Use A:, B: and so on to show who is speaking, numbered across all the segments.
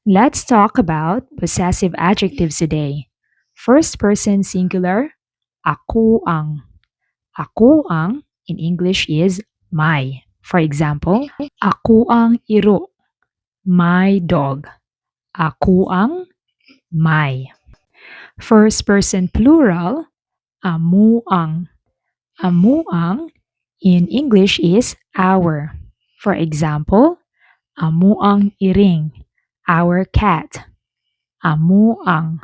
A: Let's talk about possessive adjectives today. First person singular, ako ang. Ako ang in English is my. For example, ako ang iro, my dog. Ako ang my. First person plural, amu ang. Amu ang in English is our. For example, amu ang iring, our cat. Amu ang,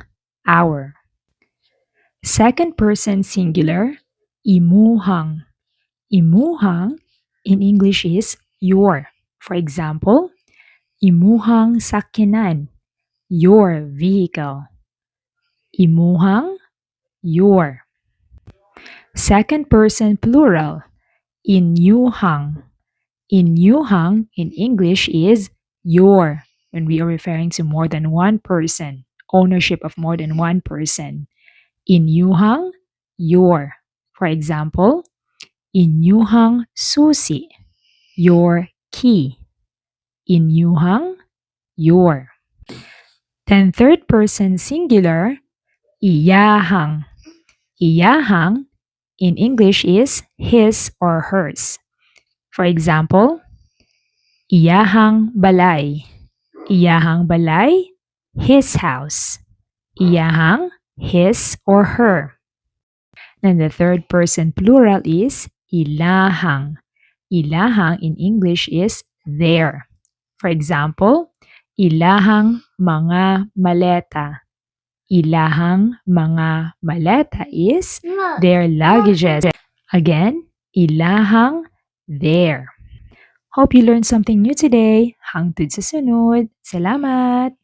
A: our. Second person singular, imuhang. Imuhang in English is your. For example, imuhang sakyanan, your vehicle. Imuhang, your. Second person plural, inyuhang. Inyuhang in English is your when we are referring to more than one person, ownership of more than one person. Inyuhang, your. For example, inyuhang susi, your key. Inyuhang, your. Then third person singular, iyahang. Iyahang in English is his or hers. For example, iyahang balay. Iyahang balay, his house. Iyahang, his or her. Then the third person plural is ilahang. Ilahang in English is their. For example, ilahang mga maleta. Ilahang mga maleta is their luggages. Again, ilahang their. Hope you learned something new today. Hangtod sa sunod. Salamat!